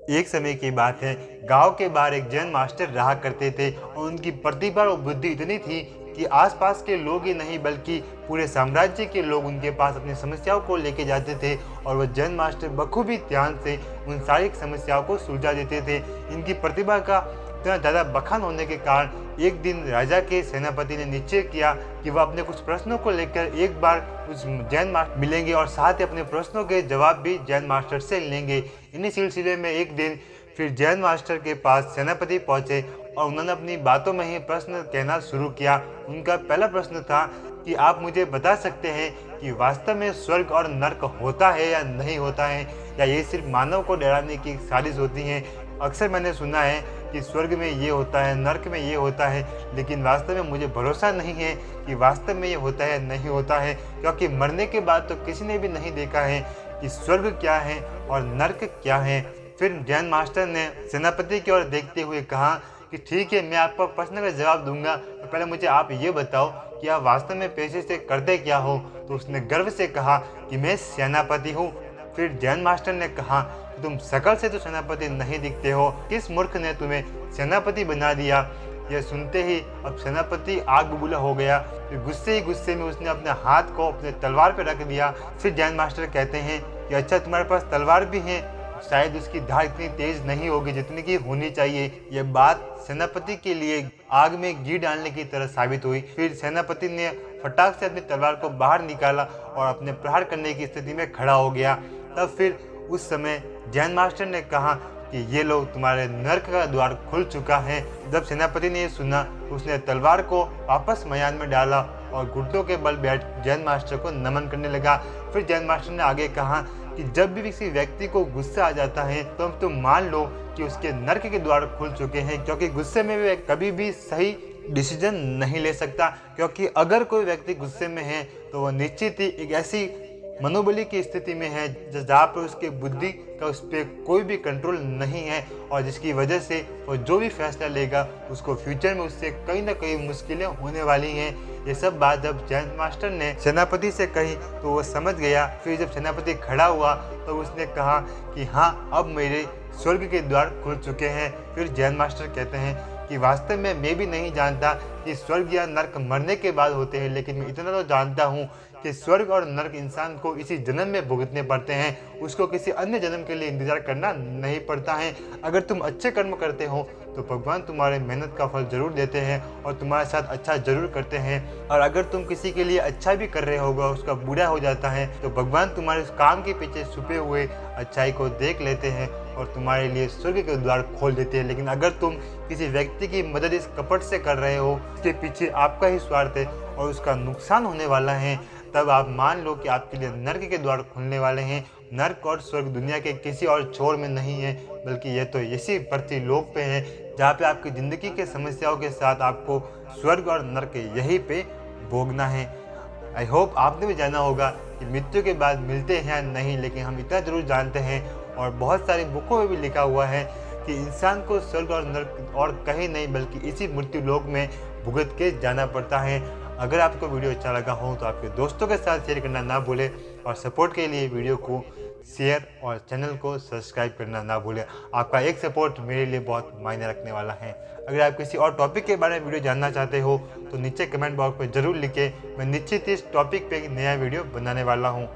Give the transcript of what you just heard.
एक समय की बात है, गांव के बाहर एक जैन मास्टर रहा करते थे और उनकी प्रतिभा और बुद्धि इतनी थी कि आसपास के लोग ही नहीं बल्कि पूरे साम्राज्य के लोग उनके पास अपनी समस्याओं को लेके जाते थे और वह जैन मास्टर बखूबी ध्यान से उन सारी समस्याओं को सुलझा देते थे। इनकी प्रतिभा का इतना ज़्यादा बखान होने के कारण एक दिन राजा के सेनापति ने निश्चय किया कि वह अपने कुछ प्रश्नों को लेकर एक बार उस जैन मास्टर मिलेंगे और साथ ही अपने प्रश्नों के जवाब भी जैन मास्टर से लेंगे। इन्हीं सिलसिले में एक दिन फिर जैन मास्टर के पास सेनापति पहुंचे और उन्होंने अपनी बातों में ही प्रश्न कहना शुरू किया। उनका पहला प्रश्न था कि आप मुझे बता सकते हैं कि वास्तव में स्वर्ग और नर्क होता है या नहीं होता है, या ये सिर्फ मानव को डराने की साजिश होती है। अक्सर मैंने सुना है कि स्वर्ग में ये होता है, नर्क में ये होता है, लेकिन वास्तव में मुझे भरोसा नहीं है कि वास्तव में ये होता है नहीं होता है, क्योंकि मरने के बाद तो किसी ने भी नहीं देखा है कि स्वर्ग क्या है और नर्क क्या है। फिर जैन मास्टर ने सेनापति की ओर देखते हुए कहा कि ठीक है, मैं आपको प्रश्न का जवाब दूंगा, तो पहले मुझे आप ये बताओ कि आप वास्तव में पेशे से करते क्या हो। तो उसने गर्व से कहा कि मैं सेनापति हूँ। फिर जैन मास्टर ने कहा कि तुम शकल से तो सेनापति नहीं दिखते हो, किस मूर्ख ने तुम्हें सेनापति बना दिया। यह सुनते ही अब सेनापति आग बबूला हो गया। फिर गुस्से में उसने अपने हाथ को अपने तलवार पर रख दिया। फिर जैन मास्टर कहते हैं कि अच्छा, तुम्हारे पास तलवार भी है, शायद उसकी धार इतनी तेज नहीं होगी जितनी की होनी चाहिए। यह बात सेनापति के लिए आग में घी डालने की तरह साबित हुई। फिर सेनापति ने फटाक से अपनी तलवार को बाहर निकाला और अपने प्रहार करने की स्थिति में खड़ा हो गया। तब फिर उस समय जैन मास्टर ने कहा कि ये लो, तुम्हारे नर्क का द्वार खुल चुका है। जब सेनापति ने ये सुना तो उसने तलवार को वापस मैदान में डाला और घुटनों के बल बैठ जैन मास्टर को नमन करने लगा। फिर जैन मास्टर ने आगे कहा कि जब भी किसी व्यक्ति को गुस्सा आ जाता है तो तुम मान लो कि उसके नर्क के द्वार खुल चुके हैं, क्योंकि गुस्से में वह कभी भी सही डिसीजन नहीं ले सकता। क्योंकि अगर कोई व्यक्ति गुस्से में है तो वह निश्चित ही एक ऐसी मनोबली की स्थिति में है जहाँ पर उसके बुद्धि का उस पर कोई भी कंट्रोल नहीं है, और जिसकी वजह से वो जो भी फैसला लेगा उसको फ्यूचर में उससे कहीं ना कहीं मुश्किलें होने वाली हैं। ये सब बात जब जैन मास्टर ने सेनापति से कही तो वो समझ गया। फिर जब सेनापति खड़ा हुआ तो उसने कहा कि हाँ, अब मेरे स्वर्ग के द्वार खुल चुके हैं। फिर जैन मास्टर कहते हैं कि वास्तव में मैं भी नहीं जानता कि स्वर्ग या नर्क मरने के बाद होते हैं, लेकिन मैं इतना तो जानता हूँ कि स्वर्ग और नर्क इंसान को इसी जन्म में भुगतने पड़ते हैं, उसको किसी अन्य जन्म के लिए इंतजार करना नहीं पड़ता है। अगर तुम अच्छे कर्म करते हो तो भगवान तुम्हारे मेहनत का फल जरूर देते हैं और तुम्हारे साथ अच्छा जरूर करते हैं, और अगर तुम किसी के लिए अच्छा भी कर रहे होगा उसका बुरा हो जाता है तो भगवान तुम्हारे उस काम के पीछे छुपे हुए अच्छाई को देख लेते हैं और तुम्हारे लिए स्वर्ग के द्वार खोल देते हैं। लेकिन अगर तुम किसी व्यक्ति की मदद इस कपट से कर रहे हो, उसके पीछे आपका ही स्वार्थ है और उसका नुकसान होने वाला है, तब आप मान लो कि आपके लिए नर्क के द्वार खुलने वाले हैं। नर्क और स्वर्ग दुनिया के किसी और छोर में नहीं है, बल्कि यह तो इसी पृथ्वी लोक पे है, जहाँ पे आपकी ज़िंदगी के समस्याओं के साथ आपको स्वर्ग और नर्क यहीं पे भोगना है। आई होप आपने भी जाना होगा कि मृत्यु के बाद मिलते हैं या नहीं, लेकिन हम इतना जरूर जानते हैं और बहुत सारी बुकों में भी लिखा हुआ है कि इंसान को स्वर्ग और नर्क और कहीं नहीं बल्कि इसी मृत्यु लोक में भुगत के जाना पड़ता है। अगर आपको वीडियो अच्छा लगा हो तो आपके दोस्तों के साथ शेयर करना ना भूलें, और सपोर्ट के लिए वीडियो को शेयर और चैनल को सब्सक्राइब करना ना भूलें। आपका एक सपोर्ट मेरे लिए बहुत मायने रखने वाला है। अगर आप किसी और टॉपिक के बारे में वीडियो जानना चाहते हो तो नीचे कमेंट बॉक्स में ज़रूर लिखें, मैं निश्चित इस टॉपिक पे एक नया वीडियो बनाने वाला हूँ।